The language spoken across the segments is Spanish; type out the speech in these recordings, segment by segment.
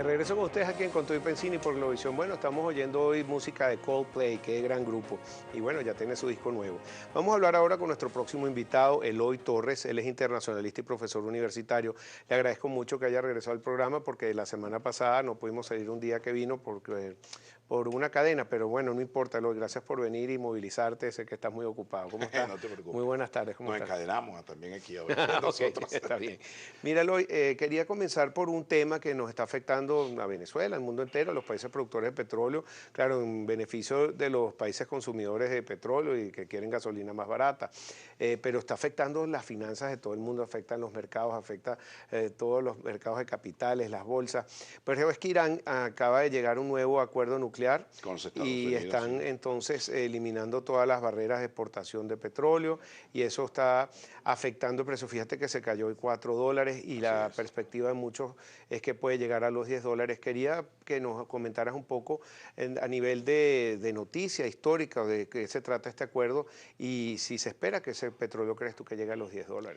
De regreso con ustedes aquí en Con todo y Pensini por Globovisión. Bueno, estamos oyendo hoy música de Coldplay, qué gran grupo. Y bueno, ya tiene su disco nuevo. Vamos a hablar ahora con nuestro próximo invitado, Eloy Torres. Él es internacionalista y profesor universitario. Le agradezco mucho que haya regresado al programa porque la semana pasada no pudimos salir un día que vino por una cadena. Pero bueno, no importa, Eloy. Gracias por venir y movilizarte. Sé que estás muy ocupado. ¿Cómo estás? No te preocupes. Muy buenas tardes. ¿Cómo Nos estás? encadenamos también aquí a veces Ok, nosotros. está bien. Mira, Eloy, quería comenzar por un tema que nos está afectando a Venezuela, al mundo entero, a los países productores de petróleo, claro, en beneficio de los países consumidores de petróleo y que quieren gasolina más barata, pero está afectando las finanzas de todo el mundo, afecta los mercados, afecta todos los mercados de capitales, las bolsas. Pero es que Irán acaba de llegar a un nuevo acuerdo nuclear Con los Estados y Unidos, están sí. entonces eliminando todas las barreras de exportación de petróleo y eso está afectando el precio. Fíjate que se cayó en $4 y Así la es. perspectiva de muchos es que puede llegar a los $10. Quería que nos comentaras un poco a nivel de noticia histórica de qué se trata este acuerdo y si se espera que ese petróleo, crees tú, que llegue a los $10.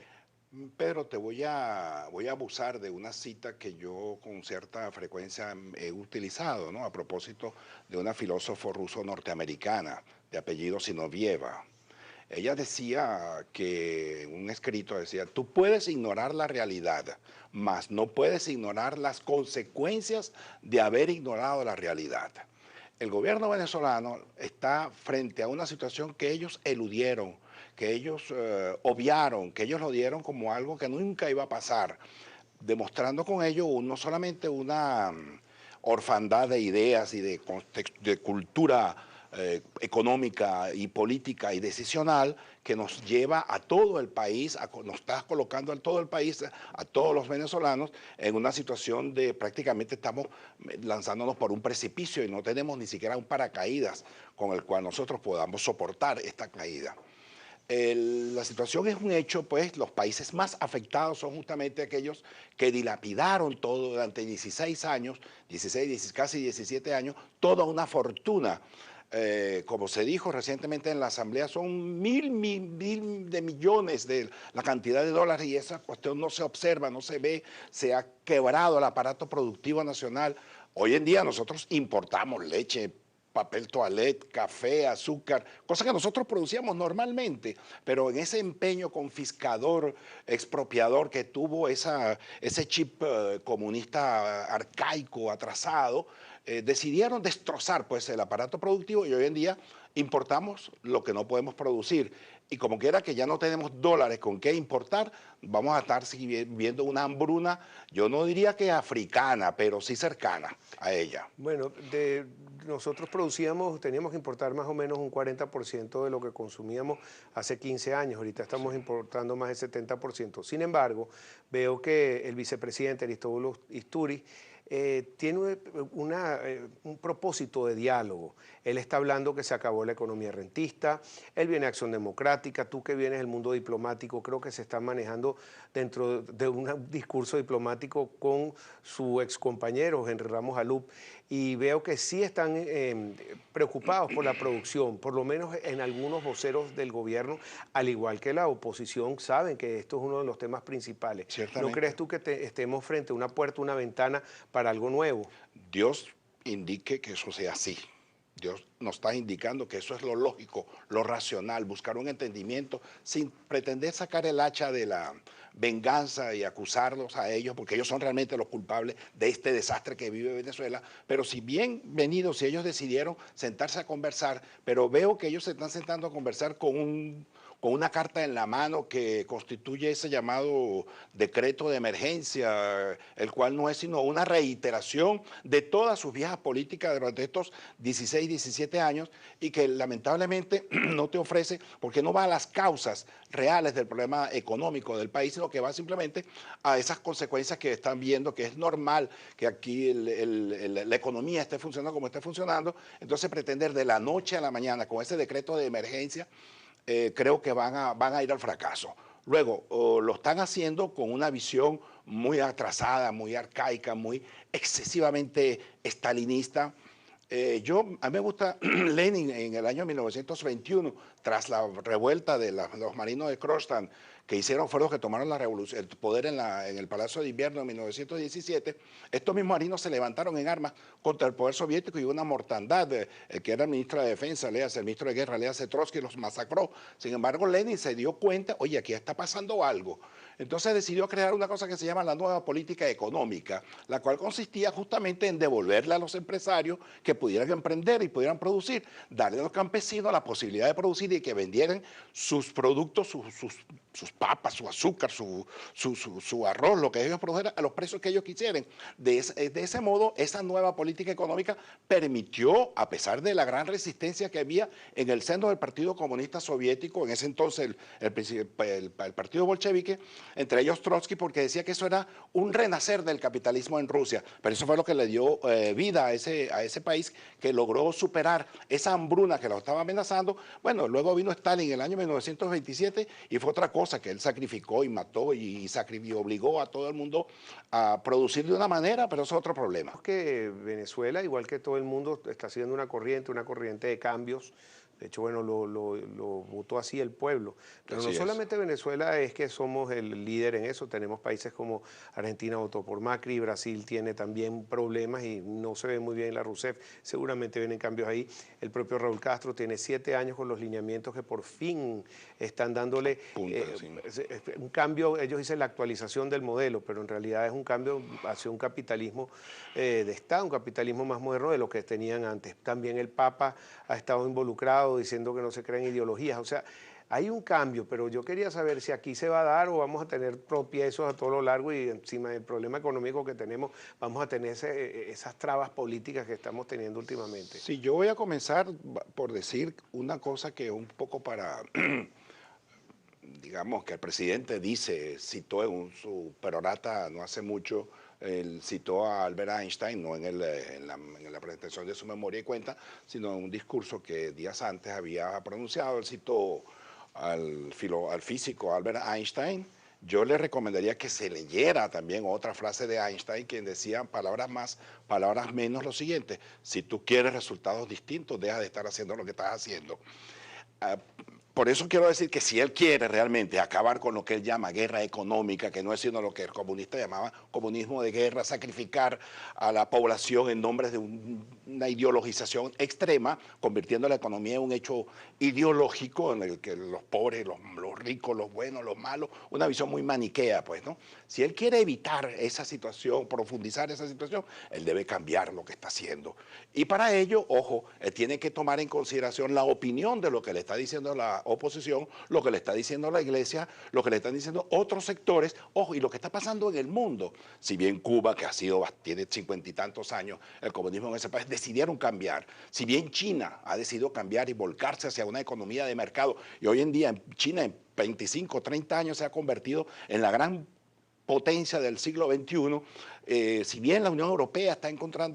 Pedro, voy a abusar de una cita que yo con cierta frecuencia he utilizado, ¿no? A propósito de una filósofo ruso norteamericana de apellido Sinovieva. Ella decía que, en un escrito decía, tú puedes ignorar la realidad, mas no puedes ignorar las consecuencias de haber ignorado la realidad. El gobierno venezolano está frente a una situación que ellos eludieron, que ellos obviaron, que ellos lo dieron como algo que nunca iba a pasar, demostrando con ello no solamente una orfandad de ideas y de cultura económica y política y decisional que nos lleva a todo el país, nos está colocando a todo el país, a todos los venezolanos, en una situación de prácticamente estamos lanzándonos por un precipicio y no tenemos ni siquiera un paracaídas con el cual nosotros podamos soportar esta caída. La situación es un hecho, pues los países más afectados son justamente aquellos que dilapidaron todo durante 16 años, 16, casi 17 años, toda una fortuna. Como se dijo recientemente en la Asamblea, son mil de millones de la cantidad de dólares y esa cuestión no se observa, no se ve, se ha quebrado el aparato productivo nacional. Hoy en día nosotros importamos leche, papel toalette, café, azúcar, cosas que nosotros producíamos normalmente, pero en ese empeño confiscador, expropiador que tuvo ese chip comunista arcaico, atrasado, decidieron destrozar pues, el aparato productivo y hoy en día importamos lo que no podemos producir. Y como quiera que ya no tenemos dólares con qué importar, vamos a estar viendo una hambruna, yo no diría que africana, pero sí cercana a ella. Bueno, nosotros teníamos que importar más o menos un 40% de lo que consumíamos hace 15 años, ahorita Sí. estamos importando más del 70%. Sin embargo, veo que el vicepresidente Aristóbulo Isturi tiene un propósito de diálogo. Él está hablando que se acabó la economía rentista, él viene de Acción Democrática, tú que vienes del mundo diplomático, creo que se está manejando dentro de un discurso diplomático con su excompañero Henry Ramos Alup, y veo que sí están preocupados por la producción, por lo menos en algunos voceros del gobierno, al igual que la oposición, saben que esto es uno de los temas principales. ¿No crees Ciertamente. tú que estemos frente a una puerta, una ventana para algo nuevo? Dios indique que eso sea así. Dios nos está indicando que eso es lo lógico, lo racional, buscar un entendimiento sin pretender sacar el hacha de la venganza y acusarlos a ellos, porque ellos son realmente los culpables de este desastre que vive Venezuela. Pero si bienvenidos, si ellos decidieron sentarse a conversar, pero veo que ellos se están sentando a conversar con una carta en la mano que constituye ese llamado decreto de emergencia, el cual no es sino una reiteración de todas sus viejas políticas durante estos 16, 17 años y que lamentablemente no te ofrece, porque no va a las causas reales del problema económico del país, sino que va simplemente a esas consecuencias que están viendo, que es normal que aquí la economía esté funcionando como esté funcionando, entonces pretender de la noche a la mañana con ese decreto de emergencia, creo que van a ir al fracaso. Luego, lo están haciendo con una visión muy atrasada, muy arcaica, muy excesivamente estalinista. A mí me gusta Lenin en el año 1921, tras la revuelta de los marinos de Kronstadt, que hicieron fueron los que tomaron la revolución, el poder en el Palacio de Invierno en 1917, estos mismos marinos se levantaron en armas contra el poder soviético y una mortandad. El que era el ministro de Defensa, léase, el ministro de Guerra, léase Trotsky, los masacró. Sin embargo, Lenin se dio cuenta, oye, aquí está pasando algo. Entonces decidió crear una cosa que se llama la nueva política económica, la cual consistía justamente en devolverle a los empresarios que pudieran emprender y pudieran producir, darle a los campesinos la posibilidad de producir y que vendieran sus productos, sus papas, su azúcar, su arroz, lo que ellos produjeran, a los precios que ellos quisieran. De ese modo, esa nueva política económica permitió, a pesar de la gran resistencia que había en el seno del Partido Comunista Soviético, en ese entonces el Partido Bolchevique, entre ellos Trotsky, porque decía que eso era un renacer del capitalismo en Rusia, pero eso fue lo que le dio vida a ese país, que logró superar esa hambruna que lo estaba amenazando. Bueno, luego vino Stalin en el año 1927 y fue otra cosa que él sacrificó y mató y obligó a todo el mundo a producir de una manera, pero eso es otro problema. Que Venezuela, igual que todo el mundo, está siguiendo una corriente de cambios. De hecho, bueno, lo votó así el pueblo. Pero Así no es. solamente Venezuela es que somos el líder en eso, tenemos países como Argentina votó por Macri, Brasil tiene también problemas y no se ve muy bien la Rousseff, seguramente vienen cambios ahí. El propio Raúl Castro tiene 7 años con los lineamientos que por fin están dándole un cambio, ellos dicen la actualización del modelo, pero en realidad es un cambio hacia un capitalismo de Estado, un capitalismo más moderno de lo que tenían antes. También el Papa ha estado involucrado diciendo que no se crean ideologías, o sea, hay un cambio, pero yo quería saber si aquí se va a dar o vamos a tener tropiezos a todo lo largo y encima del problema económico que tenemos, vamos a tener esas trabas políticas que estamos teniendo últimamente. Sí, yo voy a comenzar por decir una cosa que un poco para, digamos, que el presidente citó en su perorata no hace mucho, él citó a Albert Einstein, no en la presentación de su memoria y cuenta, sino en un discurso que días antes había pronunciado. Él citó al físico Albert Einstein. Yo le recomendaría que se leyera también otra frase de Einstein, quien decía palabras más, palabras menos, lo siguiente: si tú quieres resultados distintos, deja de estar haciendo lo que estás haciendo. Por eso quiero decir que si él quiere realmente acabar con lo que él llama guerra económica, que no es sino lo que el comunista llamaba comunismo de guerra, sacrificar a la población en nombre de una ideologización extrema, convirtiendo la economía en un hecho ideológico en el que los pobres, los ricos, los buenos, los malos, una visión muy maniquea, pues, ¿no? Si él quiere evitar esa situación, profundizar esa situación, él debe cambiar lo que está haciendo. Y para ello, ojo, él tiene que tomar en consideración la opinión de lo que le está diciendo la oposición, lo que le está diciendo la iglesia, lo que le están diciendo otros sectores, ojo, y lo que está pasando en el mundo. Si bien Cuba, que tiene 50 y tantos años, el comunismo en ese país, decidieron cambiar. Si bien China ha decidido cambiar y volcarse hacia una economía de mercado, y hoy en día China en 25, 30 años se ha convertido en la gran potencia del siglo XXI, si bien la Unión Europea está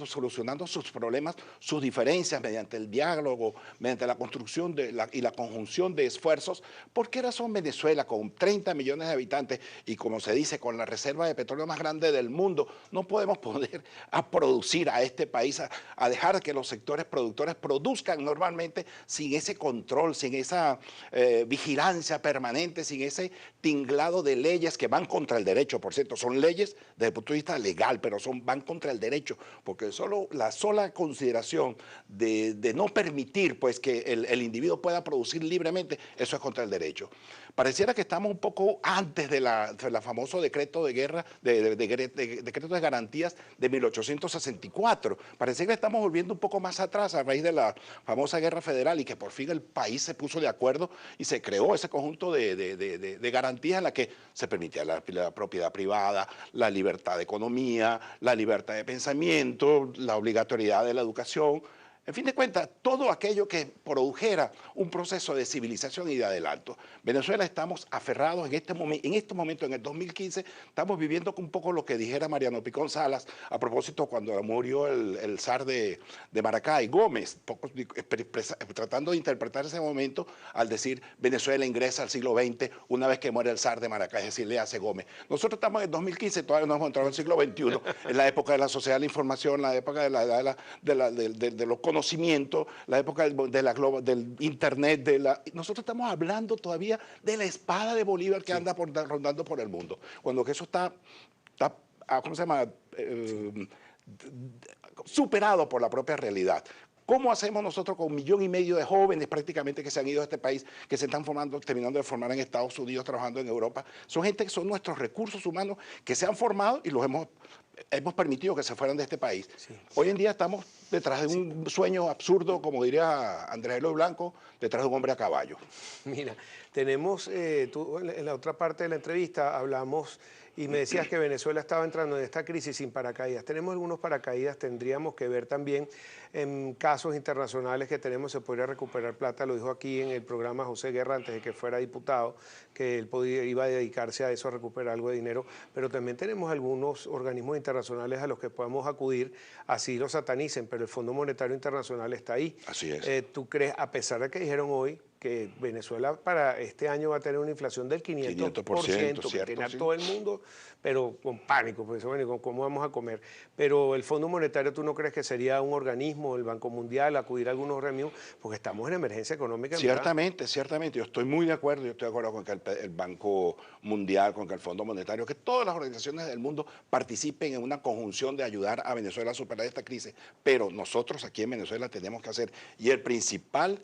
solucionando sus problemas, sus diferencias mediante el diálogo, mediante la construcción y la conjunción de esfuerzos, ¿por qué razón Venezuela, con 30 millones de habitantes y, como se dice, con la reserva de petróleo más grande del mundo, no podemos poner a producir a este país, a dejar que los sectores productores produzcan normalmente sin ese control, sin esa vigilancia permanente, sin ese tinglado de leyes que van contra el derecho? Por cierto, son leyes desde el punto de vista legal, pero van contra el derecho, porque la sola consideración de no permitir, pues, que el individuo pueda producir libremente, eso es contra el derecho. Pareciera que estamos un poco antes del famoso decreto de guerra, decreto de garantías de 1864. Parece que estamos volviendo un poco más atrás a raíz de la famosa guerra federal y que por fin el país se puso de acuerdo y se creó ese conjunto de garantías en la que se permitía la propiedad privada, la libertad de economía, la libertad de pensamiento, la obligatoriedad de la educación. En fin de cuentas, todo aquello que produjera un proceso de civilización y de adelanto. Venezuela estamos aferrados en este momento, en el 2015, estamos viviendo un poco lo que dijera Mariano Picón Salas a propósito cuando murió el zar de Maracay, Gómez, tratando de interpretar ese momento al decir Venezuela ingresa al siglo XX una vez que muere el zar de Maracay, es decir, le hace Gómez. Nosotros estamos en el 2015, todavía no hemos entrado en el siglo XXI, en la época de la sociedad de la información, la época de la edad de los conocimientos, conocimiento, la época del internet, nosotros estamos hablando todavía de la espada de Bolívar que anda rondando por el mundo, cuando que eso está ¿cómo se llama? Superado por la propia realidad. ¿Cómo hacemos nosotros con 1,5 millones de jóvenes prácticamente que se han ido a este país, que se están formando, terminando de formar en Estados Unidos, trabajando en Europa? Son gente que son nuestros recursos humanos que se han formado y los hemos permitido que se fueran de este país. Sí. Hoy en día estamos detrás de un sueño absurdo, como diría Andrés Eloy Blanco, detrás de un hombre a caballo. Mira, tenemos, tú en la otra parte de la entrevista hablamos y me decías que Venezuela estaba entrando en esta crisis sin paracaídas. Tenemos algunos paracaídas, tendríamos que ver también en casos internacionales que tenemos, se podría recuperar plata, lo dijo aquí en el programa José Guerra antes de que fuera diputado, que él iba a dedicarse a eso, a recuperar algo de dinero, pero también tenemos algunos organismos internacionales a los que podemos acudir, así los satanicen, pero el Fondo Monetario Internacional está ahí. Así es. ¿Tú crees, a pesar de que dijeron hoy que Venezuela para este año va a tener una inflación del 500%, que tiene a todo el mundo, pero con pánico, pues bueno, ¿cómo vamos a comer? Pero el Fondo Monetario, ¿tú no crees que sería un organismo, el Banco Mundial, acudir a algunos organismos? Porque estamos en emergencia económica. Ciertamente, ciertamente, yo estoy muy de acuerdo, yo estoy de acuerdo con que el Banco Mundial, con que el Fondo Monetario, que todas las organizaciones del mundo participen en una conjunción de ayudar a Venezuela a superar esta crisis, pero nosotros aquí en Venezuela tenemos que hacer, y el principal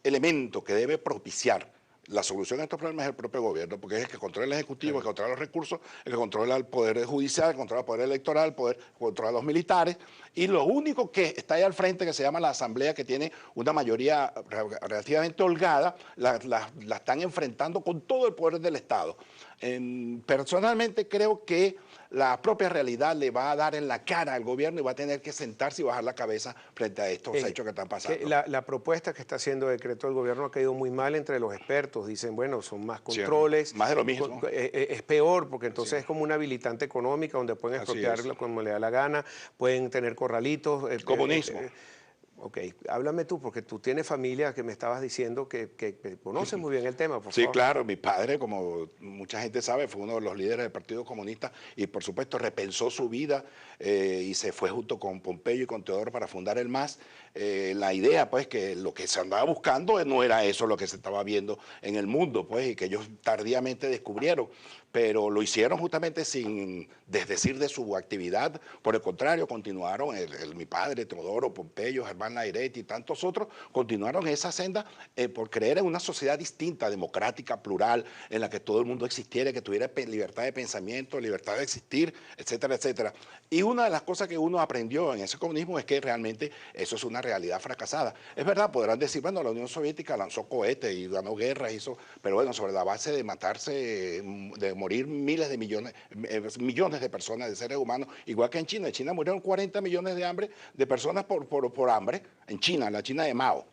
elemento que debe propiciar la solución a estos problemas es el propio gobierno, porque es el que controla el Ejecutivo, el que controla los recursos, el que controla el Poder Judicial, el que controla el Poder Electoral, el Poder controla los militares, y lo único que está ahí al frente, que se llama la Asamblea, que tiene una mayoría relativamente holgada, la están enfrentando con todo el poder del Estado. Personalmente creo que la propia realidad le va a dar en la cara al gobierno y va a tener que sentarse y bajar la cabeza frente a estos hechos que están pasando. La propuesta que está haciendo el decreto del gobierno ha caído muy mal entre los expertos. Dicen, bueno, son más controles. Sí, más de lo mismo. Es peor porque entonces es como una habilitante económica donde pueden expropiarlo como le da la gana, pueden tener corralitos. Comunismo. Ok, háblame tú, porque tú tienes familia que me estabas diciendo que conoces muy bien el tema, por favor. Sí, claro, mi padre, como mucha gente sabe, fue uno de los líderes del Partido Comunista y por supuesto repensó su vida y se fue junto con Pompeyo y con Teodoro para fundar el MAS. La idea, pues, que lo que se andaba buscando no era eso lo que se estaba viendo en el mundo, pues, y que ellos tardíamente descubrieron, pero lo hicieron justamente sin desdecir de su actividad. Por el contrario, continuaron, mi padre, Teodoro, Pompeyo, Germán Lairetti y tantos otros, continuaron esa senda por creer en una sociedad distinta, democrática, plural, en la que todo el mundo existiera, que tuviera libertad de pensamiento, libertad de existir, etcétera, etcétera. Y una de las cosas que uno aprendió en ese comunismo es que realmente eso es una realidad fracasada. Es verdad, podrán decir, bueno, la Unión Soviética lanzó cohetes y ganó guerras, pero bueno, sobre la base de matarse, de morir miles de millones de personas, de seres humanos, igual que en China. En China murieron 40 millones de personas por hambre, en China, en la China de Mao.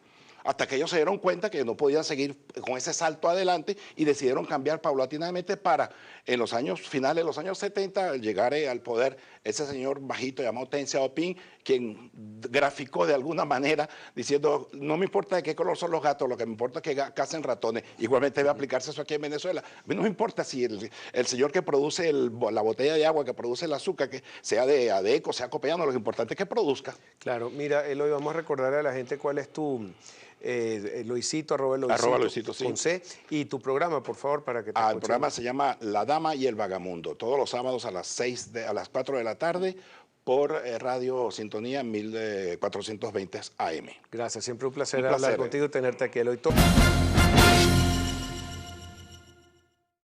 Hasta que ellos se dieron cuenta que no podían seguir con ese salto adelante y decidieron cambiar paulatinamente para, en los años finales de los años 70, llegar al poder ese señor bajito llamado Deng Xiaoping, quien graficó de alguna manera diciendo, no me importa de qué color son los gatos, lo que me importa es que cacen ratones. Igualmente debe aplicarse eso aquí en Venezuela. A mí no me importa si el señor que produce la botella de agua, que produce el azúcar, que sea de Adeco, sea Copellano, lo importante es que produzca. Claro, mira, Eloy, vamos a recordar a la gente cuál es tu... Loisito, @Loisito, sí. Con C, y tu programa, por favor, para que te El programa se llama La Dama y el Vagamundo, todos los sábados a las 4 de la tarde por Radio Sintonía 1420 AM. Gracias, siempre un placer hablar contigo y tenerte aquí, Eloy.